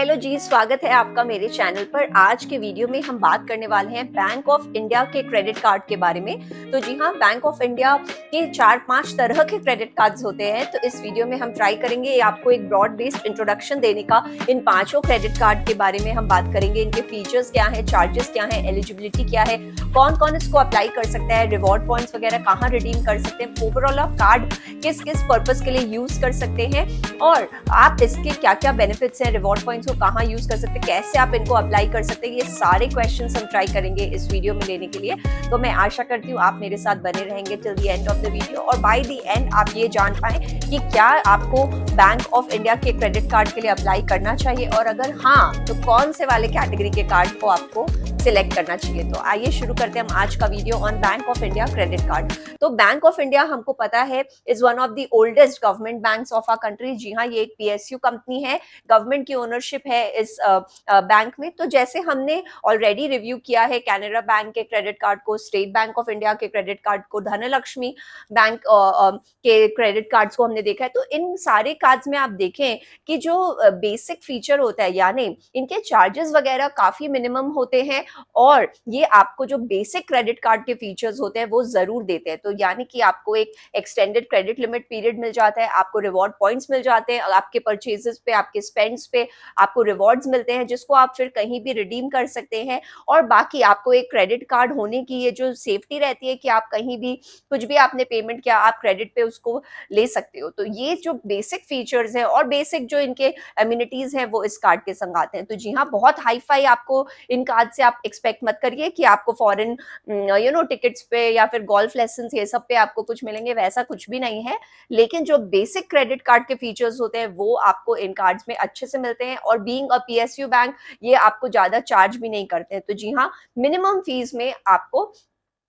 Hello जी, स्वागत है आपका मेरे चैनल पर। आज के वीडियो में हम बात करने वाले हैं बैंक ऑफ इंडिया के क्रेडिट कार्ड के बारे में। तो जी हाँ, बैंक ऑफ इंडिया के 4-5 तरह के क्रेडिट कार्ड्स होते हैं। तो इस वीडियो में हम ट्राई करेंगे आपको एक ब्रॉड बेस्ड इंट्रोडक्शन देने का। इन पांचों क्रेडिट कार्ड के बारे में हम बात करेंगे, इनके फीचर्स क्या है, चार्जेस क्या है, एलिजिबिलिटी क्या है, कौन कौन इसको अप्लाई कर सकता है, रिवॉर्ड पॉइंट्स वगैरह कहाँ रिडीम कर सकते हैं, ओवरऑल आप कार्ड किस किस पर्पस के लिए यूज कर सकते हैं और आप इसके क्या क्या बेनिफिट्स हैं, रिवॉर्ड पॉइंट्स को कहाँ यूज कर सकते हैं, कैसे आप इनको अप्लाई कर सकते हैं। ये सारे क्वेश्चंस हम ट्राई करेंगे इस वीडियो में लेने के लिए। तो मैं आशा करती हूँ आप मेरे साथ बने रहेंगे till the end of the video और बाय द एंड आप ये जान पाए कि क्या आपको बैंक ऑफ इंडिया के क्रेडिट कार्ड के लिए अप्लाई करना चाहिए और अगर हाँ तो कौन से वाले कैटेगरी के कार्ड को आपको सिलेक्ट करना चाहिए। तो आइए शुरू करते हैं हम आज का video on bank of India credit card. तो बैंक ऑफ इंडिया हमको पता है is one of the oldest government banks of our country. जी हाँ, ये एक पीएसयू कंपनी है, गवर्नमेंट की ओनरशिप है इस बैंक में। तो जैसे हमने ऑलरेडी रिव्यू किया है कैनरा बैंक के क्रेडिट कार्ड को, स्टेट बैंक ऑफ इंडिया के क्रेडिट कार्ड को, धनलक्ष्मी बैंक के क्रेडिट कार्ड्स को हमने देखा है। तो इन सारे कार्ड्स में आप देखें कि जो बेसिक फीचर होता है यानी इनके चार्जेस वगैरह काफी मिनिमम होते हैं और ये आपको जो बेसिक क्रेडिट कार्ड के फीचर्स होते हैं वो जरूर देते हैं। तो यानी कि आपको एक एक्सटेंडेड क्रेडिट लिमिट पीरियड मिल जाता है, आपको रिवॉर्ड पॉइंट्स मिल जाते हैं, आपके परचेजेस पे, आपके स्पेंड्स पे आपको रिवॉर्ड्स मिलते हैं जिसको आप फिर कहीं भी रिडीम कर सकते हैं। और बाकी आपको एक क्रेडिट कार्ड होने की ये जो सेफ्टी रहती है कि आप कहीं भी कुछ भी आपने पेमेंट किया आप क्रेडिट पे उसको ले सकते हो। तो ये जो बेसिक फीचर्स है और बेसिक जो इनके एमिनिटीज हैं वो इस कार्ड के संग आते हैं। तो जी हाँ, बहुत हाई फाई आपको इन कार्ड से आप एक्सपेक्ट मत करिए कि आपको फॉरेन टिकट्स पे या फिर गोल्फ लेसन ये सब पे आपको कुछ मिलेंगे, वैसा कुछ भी नहीं है। लेकिन जो बेसिक क्रेडिट कार्ड के फीचर्स होते हैं वो आपको इन कार्ड्स में अच्छे से मिलते हैं और बीइंग अ पीएसयू बैंक ये आपको ज्यादा चार्ज भी नहीं करते हैं। तो जी हाँ, मिनिमम फीस में आपको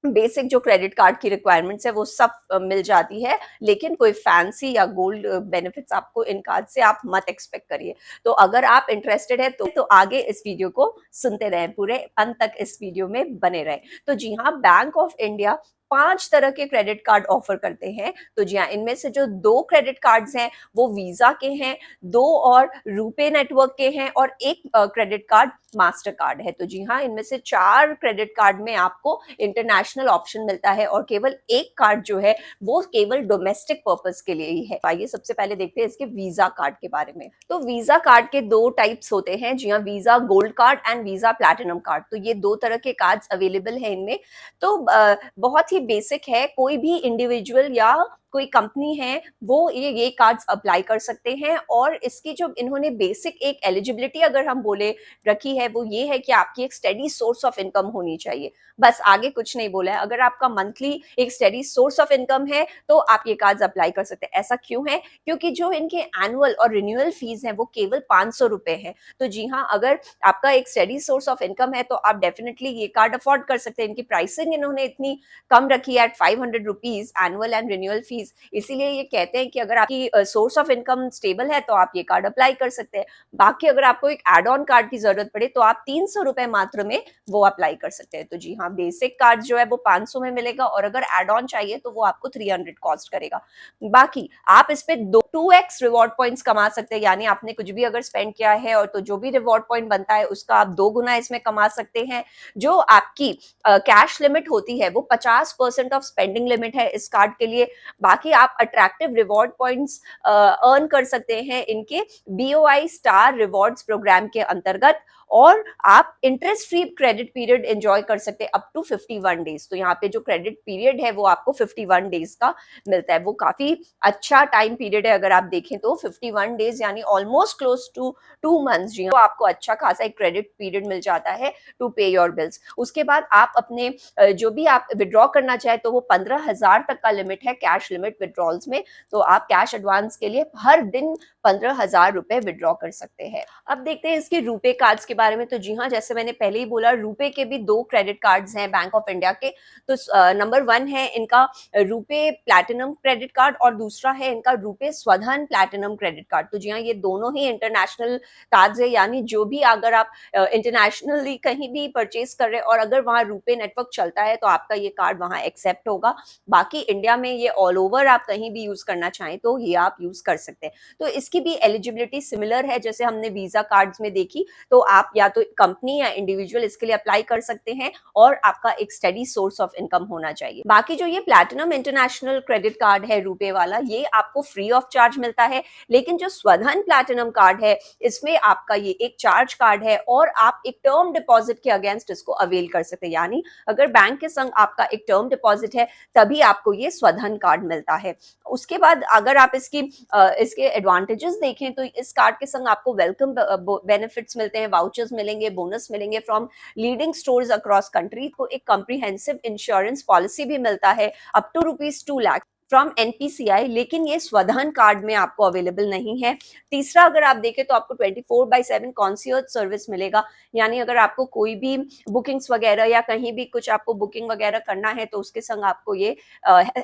बेसिक जो क्रेडिट कार्ड की रिक्वायरमेंट्स है वो सब मिल जाती है, लेकिन कोई फैंसी या गोल्ड बेनिफिट्स आपको इन कार्ड से आप मत एक्सपेक्ट करिए। तो अगर आप इंटरेस्टेड है तो आगे इस वीडियो को सुनते रहें, पूरे अंत तक इस वीडियो में बने रहें। तो जी हाँ, बैंक ऑफ इंडिया 5 तरह के क्रेडिट कार्ड ऑफर करते हैं। तो जी हाँ, इनमें से जो 2 क्रेडिट कार्ड्स हैं वो वीजा के हैं, 2 और रुपे नेटवर्क के हैं और एक क्रेडिट कार्ड मास्टर कार्ड है। तो जी हाँ, इनमें से 4 क्रेडिट कार्ड में आपको इंटरनेशनल ऑप्शन मिलता है और केवल एक कार्ड जो है वो केवल डोमेस्टिक पर्पस के लिए ही है। आइए सबसे पहले देखते हैं इसके वीजा कार्ड के बारे में। तो वीजा कार्ड के 2 टाइप्स होते हैं। जी हाँ, visa gold card and visa platinum card. तो ये 2 तरह के कार्ड्स अवेलेबल है इनमें। तो बहुत ही बेसिक है, कोई भी इंडिविजुअल या कोई कंपनी है वो ये कार्ड्स अप्लाई कर सकते हैं। और इसकी जो इन्होंने बेसिक एक एलिजिबिलिटी अगर हम बोले रखी है वो ये है कि आपकी एक स्टेडी सोर्स ऑफ इनकम होनी चाहिए, बस आगे कुछ नहीं बोला है। अगर आपका मंथली एक स्टेडी सोर्स ऑफ इनकम है तो आप ये कार्ड्स अप्लाई कर सकते हैं। ऐसा क्यों है? क्योंकि जो इनके एनुअल और रिन्यूअल फीस है वो केवल 500 रुपए है। तो जी हाँ, अगर आपका एक स्टेडी सोर्स ऑफ इनकम है तो आप डेफिनेटली ये कार्ड अफोर्ड कर सकते हैं। इनकी प्राइसिंग इन्होंने इतनी कम रखी है at 500 rupees annual and renewal fees. इसीलिए ये कहते हैं कि अगर आपकी सोर्स ऑफ इनकम स्टेबल है तो आप ये कार्ड अप्लाई कर सकते हैं। बाकी अगर आपको एक एड ऑन कार्ड की जरूरत पड़े तो आप 300 रुपए मात्र में वो अप्लाई कर सकते हैं। तो जी हाँ, बेसिक कार्ड जो है वो 500 में मिलेगा और अगर एड ऑन चाहिए तो वो आपको 300 कॉस्ट करेगा। बाकी आप इस पे 2x रिवॉर्ड पॉइंट्स कमा सकते हैं, यानी आपने कुछ भी अगर स्पेंड किया है और तो जो भी रिवॉर्ड पॉइंट बनता है उसका आप 2 गुना इसमें कमा सकते हैं। जो आपकी कैश लिमिट होती है वो 50% ऑफ स्पेंडिंग लिमिट है इस कार्ड के लिए। बाकी आप अट्रैक्टिव रिवॉर्ड पॉइंट्स अर्न कर सकते हैं इनके बीओआई स्टार रिवॉर्ड्स प्रोग्राम के अंतर्गत और आप interest free credit period enjoy कर सकते हैं अप टू 51 डेज। तो यहाँ पे जो क्रेडिट पीरियड है वो आपको 51 डेज का मिलता है। वो काफी अच्छा टाइम पीरियड है, अगर आप देखें तो 51 डेज यानी ऑलमोस्ट क्लोज टू 2 मंथ्स। जी हाँ, तो आपको अच्छा खासा एक क्रेडिट पीरियड मिल जाता है टू पे योर बिल्स। उसके बाद आप अपने जो भी आप विड्रॉ करना चाहे तो वो 15,000 तक का लिमिट है कैश लिमिट विड्रॉल्स में। तो आप कैश एडवांस के लिए हर दिन 15,000 रुपए विड्रॉ कर सकते हैं। अब देखते हैं इसके रुपे कार्ड्स के बारे में। तो जी हाँ, जैसे मैंने पहले ही बोला, रुपे के भी 2 क्रेडिट कार्ड्स हैं बैंक ऑफ इंडिया के। तो नंबर 1 है इनका रुपे प्लैटिनम क्रेडिट कार्ड और दूसरा है इनका रुपे स्वधन प्लैटिनम क्रेडिट कार्ड। तो जी हाँ, ये दोनों ही इंटरनेशनल कार्ड्स है, यानी जो भी अगर आप इंटरनेशनली कहीं भी परचेज कर रहे हैं और अगर वहाँ रुपे नेटवर्क चलता है तो आपका ये कार्ड वहाँ एक्सेप्ट होगा। बाकी इंडिया में ये ऑल ओवर ओवर आप कहीं भी यूज करना चाहें तो ये आप यूज कर सकते हैं। तो इसकी भी एलिजिबिलिटी सिमिलर है जैसे हमने वीजा कार्ड्स में देखी। तो आप या तो कंपनी या इंडिविजुअल इसके लिए अप्लाई कर सकते हैं और आपका एक स्टडी सोर्स ऑफ इनकम होना चाहिए। बाकी जो ये प्लैटिनम इंटरनेशनल क्रेडिट कार्ड है रुपे वाला, ये आपको फ्री ऑफ चार्ज मिलता है। लेकिन जो स्वधन प्लैटिनम कार्ड है इसमें आपका ये एक चार्ज कार्ड है और आप एक टर्म डिपॉजिट के अगेंस्ट इसको अवेल कर सकते हैं। यानी अगर बैंक के संग आपका एक टर्म डिपॉजिट है तभी आपको ये स्वधन कार्ड मिलता है। उसके बाद अगर आप इसके एडवांटेजेस देखें तो इस कार्ड के संग आपको वेलकम बेनिफिट्स मिलते हैं, वाउचर्स मिलेंगे, बोनस मिलेंगे from leading stores across country को। एक कॉम्प्रिहेंसिव इंश्योरेंस पॉलिसी भी मिलता है up to ₹2 lakh from NPCI, लेकिन ये स्वधन कार्ड में आपको अवेलेबल नहीं है। तीसरा अगर आप देखें तो आपको 24/7 कॉन्सियर्ज सर्विस मिलेगा। यानी अगर आपको कोई भी बुकिंग्स वगैरह या कहीं भी कुछ आपको बुकिंग वगैरह करना है तो उसके संग आपको ये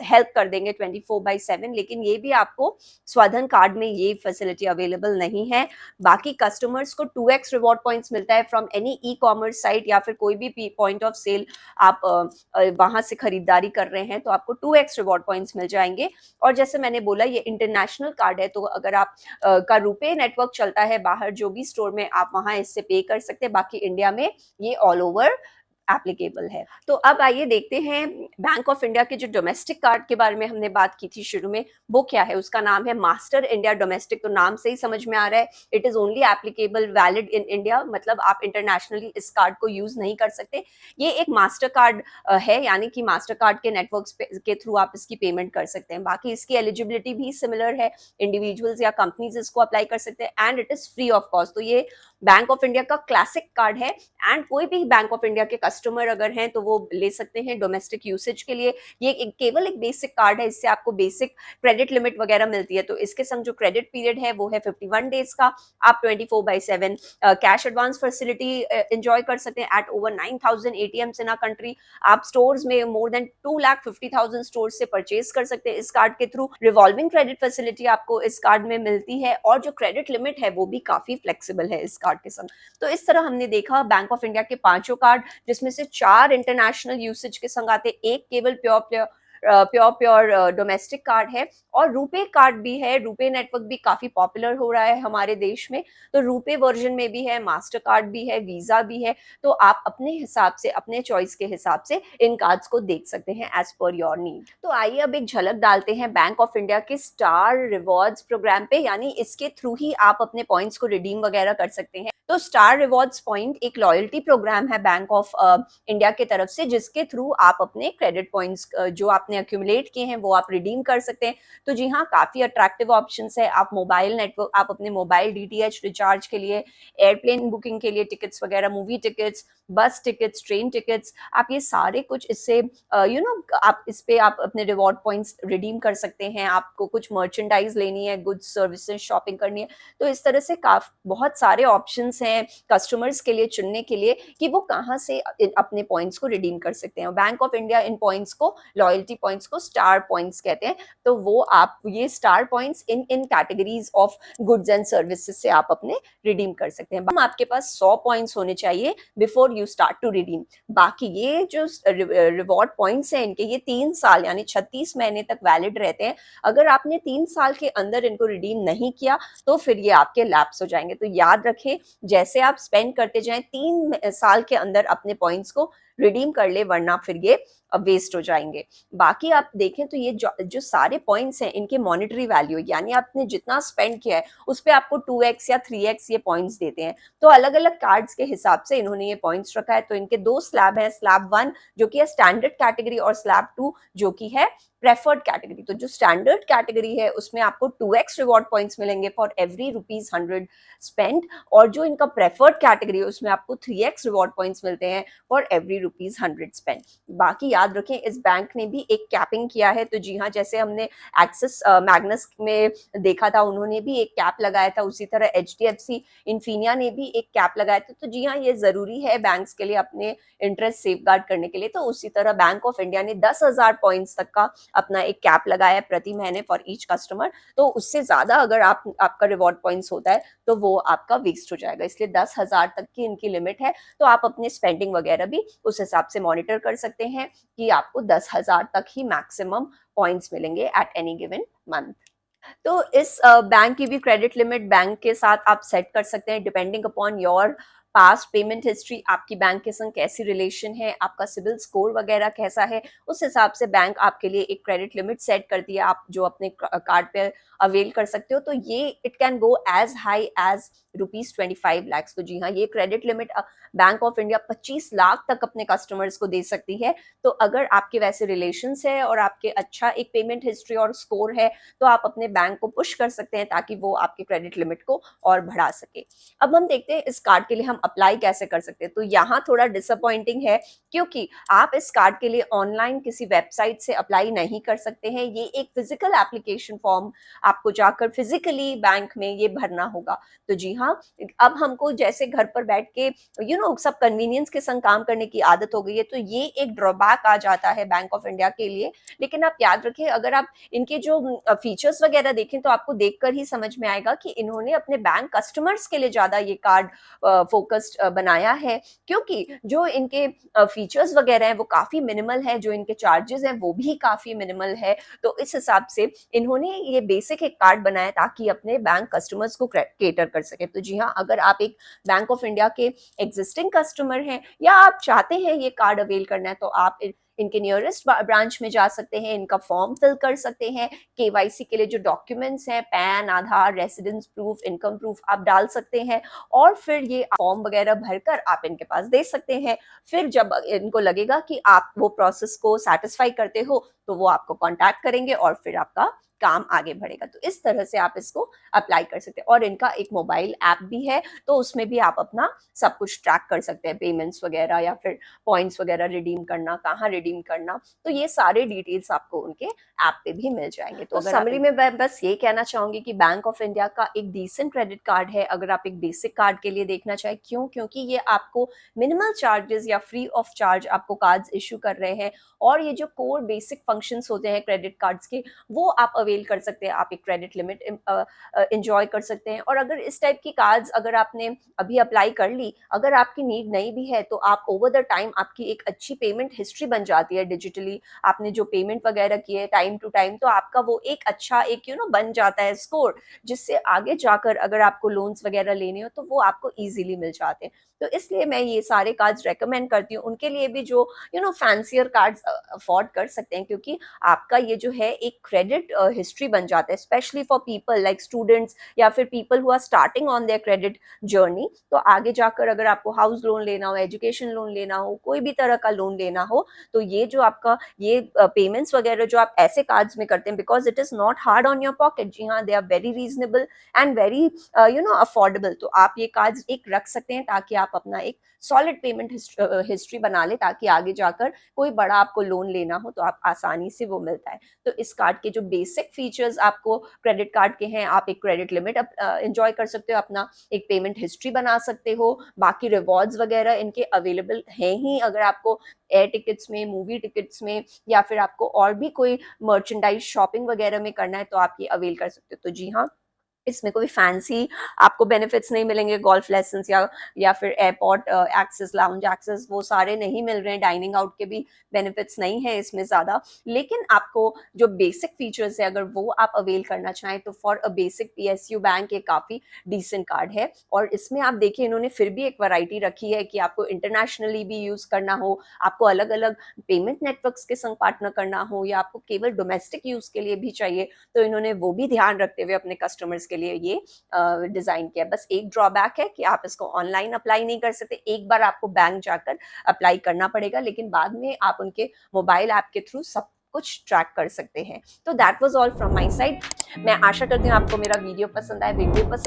हेल्प कर देंगे 24/7। लेकिन ये भी आपको स्वधन कार्ड में ये फैसिलिटी अवेलेबल नहीं है। बाकी कस्टमर्स को 2x रिवॉर्ड पॉइंट्स मिलता है from any e commerce site या फिर कोई भी पॉइंट ऑफ सेल आप वहां से खरीदारी कर रहे हैं तो आपको 2x रिवॉर्ड पॉइंट्स मिल जाएंगे। और जैसे मैंने बोला ये इंटरनेशनल कार्ड है तो अगर आप का रुपे नेटवर्क चलता है बाहर जो भी स्टोर में आप वहां इससे पे कर सकते हैं। बाकी इंडिया में ये ऑल ओवर एप्लीकेबल है। तो अब आइए देखते हैं बैंक ऑफ इंडिया के जो डोमेस्टिक कार्ड के बारे में हमने बात की थी शुरू में, वो क्या है। उसका नाम है मास्टर इंडिया डोमेस्टिक। तो नाम से ही समझ में आ रहा है it is only applicable valid in India, मतलब आप इंटरनेशनली इस कार्ड को यूज नहीं कर सकते। ये एक मास्टर कार्ड है, यानी कि मास्टर कार्ड के नेटवर्क के थ्रू आप इसकी पेमेंट कर सकते हैं। बाकी इसकी एलिजिबिलिटी भी सिमिलर है, इंडिविजुअल्स या कंपनीज इसको अप्लाई कर सकते हैं and it is free of cost. तो ये बैंक ऑफ इंडिया का क्लासिक कार्ड है एंड कोई भी बैंक ऑफ इंडिया के कस्टमर अगर हैं तो वो ले सकते हैं डोमेस्टिक यूसेज के लिए। ये केवल एक बेसिक कार्ड है, इससे आपको बेसिक क्रेडिट लिमिट वगैरह मिलती है। तो इसके संग जो क्रेडिट पीरियड है वो है 51 डेज का। आप 24/7 कैश एडवांस फैसिलिटी एंजॉय कर सकते हैं at over 9,000 ATMs in a country. आप स्टोर्स में मोर देन 2,50,000 स्टोर से परचेज कर सकते हैं इस कार्ड के थ्रू। रिवॉल्विंग क्रेडिट फैसिलिटी आपको इस कार्ड में मिलती है और जो क्रेडिट लिमिट है वो भी काफी फ्लेक्सिबल है इस कार्ड के संग। तो इस तरह हमने देखा बैंक ऑफ इंडिया के 5 कार्ड, जिसमें से 4 इंटरनेशनल यूसेज के संग आते, एक केवल प्योर डोमेस्टिक कार्ड है और रुपे कार्ड भी है। रुपे नेटवर्क भी काफी पॉपुलर हो रहा है हमारे देश में। तो रुपे वर्जन में भी है, मास्टर कार्ड भी है, वीजा भी है। तो आप अपने हिसाब से, अपने चॉइस के हिसाब से इन कार्ड्स को देख सकते हैं एज पर योर नीड। तो आइए अब एक झलक डालते हैं बैंक ऑफ इंडिया के स्टार रिवॉर्ड्स प्रोग्राम पे, यानी इसके थ्रू ही आप अपने पॉइंट्स को रिडीम वगैरह कर सकते हैं। तो स्टार रिवॉर्ड्स पॉइंट एक लॉयल्टी प्रोग्राम है बैंक ऑफ इंडिया के तरफ से, जिसके थ्रू आप अपने क्रेडिट पॉइंट्स जो आपने अक्यूमुलेट किए हैं वो आप रिडीम कर सकते हैं। तो जी हाँ, काफी अट्रैक्टिव ऑप्शंस है। आप मोबाइल नेटवर्क, आप अपने मोबाइल डीटीएच रिचार्ज के लिए, एयरप्लेन बुकिंग के लिए टिकट्स वगैरह, मूवी टिकट्स, बस टिकट्स, ट्रेन टिकट्स, आप ये सारे कुछ इससे आप इस पे आप अपने रिवॉर्ड पॉइंट्स रिडीम कर सकते हैं। आपको कुछ मर्चेंडाइज लेनी है, गुड्स सर्विसेज शॉपिंग करनी है, तो इस तरह से बहुत सारे ऑप्शंस हैं कस्टमर्स के लिए चुनने के लिए कि वो कहाँ से अपने पॉइंट्स को रिडीम कर सकते हैं। Bank of India in points को, लॉयल्टी पॉइंट्स को स्टार पॉइंट्स कहते हैं। तो वो आप ये star points in categories of goods and services से आप अपने रिडीम कर सकते हैं। आपके पास 100 पॉइंट्स होने चाहिए before you start to redeem. बाकी ये जो रिवॉर्ड पॉइंट्स हैं इनके, ये 3 साल यानी 36 महीने तक वैलिड रहते हैं। अगर आपने 3 साल के अंदर इनको रिडीम नहीं किया तो फिर ये आपके लैप्स हो जाएंगे। तो याद रखें, जैसे आप स्पेंड करते जाएं 3 साल के अंदर अपने पॉइंट्स को रिडीम कर ले, वरना फिर ये वेस्ट हो जाएंगे। बाकी आप देखें तो ये जो सारे पॉइंट्स हैं इनके मॉनेटरी वैल्यू, यानी आपने जितना स्पेंड किया है उस पे आपको 2x या 3x ये पॉइंट्स देते हैं। तो अलग अलग कार्ड्स के हिसाब से इन्होंने ये पॉइंट्स रखा है। तो इनके 2 स्लैब है, स्लैब 1 जो कि है स्टैंडर्ड कैटेगरी और स्लैब 2 जो कि है प्रेफर्ड कैटेगरी। तो जो स्टैंडर्ड कैटेगरी है उसमें आपको 2x रिवॉर्ड पॉइंट्स मिलेंगे फॉर एवरी ₹100 स्पेंड, और जो इनका प्रेफर्ड कैटेगरी है उसमें आपको 3x रिवॉर्ड पॉइंट्स मिलते हैं फॉर एवरी ₹100 स्पेंड। बाकी याद रखें, इस बैंक ने भी एक कैपिंग किया है। तो जी हाँ, जैसे हमने एक्सिस मैग्नस में देखा था, उन्होंने भी एक कैप लगाया था, उसी तरह HDFC इन्फिनिया ने भी एक कैप लगाया था। तो जी हाँ, ये जरूरी है बैंक्स के लिए अपने इंटरेस्ट सेफगार्ड करने के लिए। तो उसी तरह बैंक ऑफ इंडिया ने 10,000 पॉइंट्स तक का अपना एक कैप लगाया प्रति महीने फॉर ईच कस्टमर। तो उससे ज्यादा अगर आपका रिवॉर्ड पॉइंट्स होता है तो वो आपका वेस्ट हो जाएगा, इसलिए 10,000 तक की इनकी लिमिट है। तो आप अपने स्पेंडिंग वगैरह भी उस उस हिसाब से मॉनिटर कर सकते हैं कि आपको 10,000 तक ही मैक्सिमम पॉइंट्स मिलेंगे एट एनी गिवन मंथ। तो इस बैंक की भी क्रेडिट लिमिट बैंक के साथ आप सेट कर सकते हैं depending upon your past payment history, आपकी बैंक के संग कैसी रिलेशन है, आपका सिबिल स्कोर वगैरह कैसा है, उस हिसाब से बैंक आपके लिए एक क्रेडिट लिमिट सेट करती है आप जो अपने कार्ड पे अवेल कर सकते हो। तो ये it can go as high as ₹25 lakh. तो जी हाँ, ये credit limit bank of India 25 lakh तक अपने कस्टमर्स को दे सकती है। तो अगर आपके वैसे रिलेशंस है और आपके अच्छा एक पेमेंट हिस्ट्री और स्कोर है तो आप अपने बैंक को पुश कर सकते हैं ताकि वो आपके क्रेडिट लिमिट को और बढ़ा सके। अब हम देखते हैं इस कार्ड के लिए हम अप्लाई कैसे कर सकते हैं। तो यहाँ थोड़ा डिसअपॉइंटिंग है क्योंकि आप इस कार्ड के लिए ऑनलाइन किसी वेबसाइट से अप्लाई नहीं कर सकते हैं। ये एक फिजिकल एप्लीकेशन फॉर्म आपको जाकर फिजिकली बैंक में ये भरना होगा। तो जी हाँ, अब हमको जैसे घर पर बैठ के सब कन्वीनियंस के संग काम करने की आदत हो गई है, तो ये एक ड्रॉबैक आ जाता है बैंक ऑफ इंडिया के लिए। लेकिन आप याद रखिए, अगर आप इनके जो फीचर्स वगैरह देखें तो आपको देखकर ही समझ में आएगा कि इन्होंने अपने बैंक कस्टमर्स के लिए ज्यादा ये कार्ड फोकस्ड बनाया है, क्योंकि जो इनके फीचर्स वगैरह हैं वो काफी मिनिमल है, जो इनके चार्जेस हैं वो भी काफी मिनिमल है। तो इस हिसाब से इन्होंने ये बेसिक एक कार्ड बनाया ताकि अपने बैंक कस्टमर्स को केटर कर सके। तो जी हाँ, अगर आप एक बैंक ऑफ इंडिया के एग्जिस्टिंग कस्टमर हैं या आप चाहते हैं ये कार्ड अवेल करना है, तो आप इनके नियरेस्ट ब्रांच में जा सकते हैं, इनका फॉर्म फिल कर सकते हैं। केवाईसी के लिए जो डॉक्यूमेंट्स हैं, पैन, आधार, रेसिडेंस प्रूफ, इनकम प्रूफ आप डाल सकते हैं और फिर ये फॉर्म वगैरह भरकर आप इनके पास दे सकते हैं। फिर जब इनको लगेगा कि आप वो प्रोसेस को सेटिस्फाई करते हो तो वो आपको कॉन्टैक्ट करेंगे और फिर आपका काम आगे बढ़ेगा। तो इस तरह से आप इसको अप्लाई कर सकते हैं। और इनका एक मोबाइल ऐप भी है, तो उसमें भी आप अपना सब कुछ ट्रैक कर सकते हैं, पेमेंट्स वगैरह या फिर पॉइंट्स वगैरह रिडीम करना, कहाँ रिडीम करना, तो ये सारे डिटेल्स आपको उनके ऐप पे भी मिल जाएंगे। तो समरी में मैं बस ये कहना चाहूंगी कि बैंक ऑफ इंडिया का एक डिसेंट क्रेडिट कार्ड है अगर आप एक बेसिक कार्ड के लिए देखना चाहें। क्यों? क्योंकि ये आपको मिनिमल चार्जेस या फ्री ऑफ चार्ज आपको कार्ड्स इशू कर रहे हैं और ये जो कोर बेसिक फंक्शंस होते हैं क्रेडिट कार्ड्स के वो आप अवेल कर सकते हैं। आप एक क्रेडिट लिमिट एंजॉय कर सकते हैं। और अगर इस टाइप की कार्ड्स अगर आपने अभी अप्लाई कर ली, अगर आपकी नीड नहीं भी है, तो आप ओवर द टाइम आपकी एक अच्छी पेमेंट हिस्ट्री बन जाती है डिजिटली। आपने जो पेमेंट वगैरह किए टाइम टू टाइम, तो आपका वो एक अच्छा एक बन जाता है स्कोर, जिससे आगे जाकर अगर आपको लोन्स वगैरह लेने हो तो वो आपको इजीली मिल जाते हैं। तो इसलिए मैं ये सारे कार्ड्स रेकमेंड करती हूँ उनके लिए भी जो फैंसियर कार्ड्स अफोर्ड कर सकते हैं, क्योंकि आपका ये जो है एक क्रेडिट हिस्ट्री बन जाता है, specially for people like students या फिर people who are starting on their credit journey. तो आगे जाकर अगर आपको हाउस लोन लेना हो, एजुकेशन लोन लेना हो, कोई भी तरह का लोन लेना हो, तो ये जो आपका ये पेमेंट्स वगैरह जो आप ऐसे कार्ड्स में करते हैं, because it is not hard on your pocket. जी हाँ, they are very reasonable and very affordable. तो आप ये कार्ड्स एक रख सकते हैं ताकि आप अपना एक सॉलिड पेमेंट हिस्ट्री बना ले, ताकि आगे जाकर कोई बड़ा आपको लोन लेना हो तो आप आसानी से वो मिलता है। तो इस कार्ड के जो बेसिक फीचर्स आपको क्रेडिट कार्ड के हैं, आप एक क्रेडिट लिमिट एंजॉय कर सकते हो, अपना एक पेमेंट हिस्ट्री बना सकते हो, बाकी रिवॉर्ड्स वगैरह इनके अवेलेबल हैं ही। अगर आपको एयर टिकट्स में, मूवी टिकट्स में या फिर आपको और भी कोई मर्चेंडाइज शॉपिंग वगैरह में करना है तो आप ये अवेल कर सकते हो। तो जी हाँ, इसमें कोई फैंसी आपको बेनिफिट्स नहीं मिलेंगे, गोल्फ लेसन या फिर एयरपोर्ट एक्सेस, लाउंज एक्सेस, वो सारे नहीं मिल रहे हैं। डाइनिंग आउट के भी बेनिफिट्स नहीं है इसमें ज्यादा। लेकिन आपको जो बेसिक फीचर्स है अगर वो आप अवेल करना चाहें तो for a basic PSU bank ये काफी डिसेंट कार्ड है। और इसमें आप देखिए इन्होंने फिर भी एक वैरायटी रखी है कि आपको इंटरनेशनली भी यूज करना हो, आपको अलग अलग पेमेंट नेटवर्क्स के संग पार्टनर करना हो, या आपको केवल डोमेस्टिक यूज के लिए भी चाहिए, तो इन्होंने वो भी ध्यान रखते हुए अपने कस्टमर्स के लिए ये डिजाइन किया। बस एक ड्रॉबैक है कि आप इसको ऑनलाइन अप्लाई नहीं कर सकते, एक बार आपको बैंक जाकर अप्लाई करना पड़ेगा, लेकिन बाद में आप उनके मोबाइल ऐप के थ्रू सब कुछ ट्रैक कर सकते हैं। तो that was all from my side. मैं आशा करती हूँ आपको मेरा वीडियो पसंद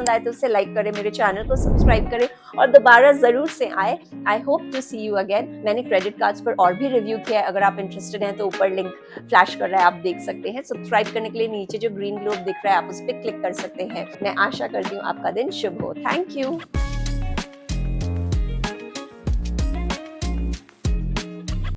आए तो उसे लाइक करें, मेरे चैनल को सब्सक्राइब करें और दोबारा जरूर से आए। I hope to see you again. मैंने क्रेडिट कार्ड्स पर और भी रिव्यू किया है, अगर आप इंटरेस्टेड हैं तो ऊपर लिंक फ्लैश कर रहा है, आप देख सकते हैं। सब्सक्राइब करने के लिए नीचे जो ग्रीन ग्लोब दिख रहा है आप उस पर क्लिक कर सकते हैं। मैं आशा करती हूँ आपका दिन शुभ हो। Thank you.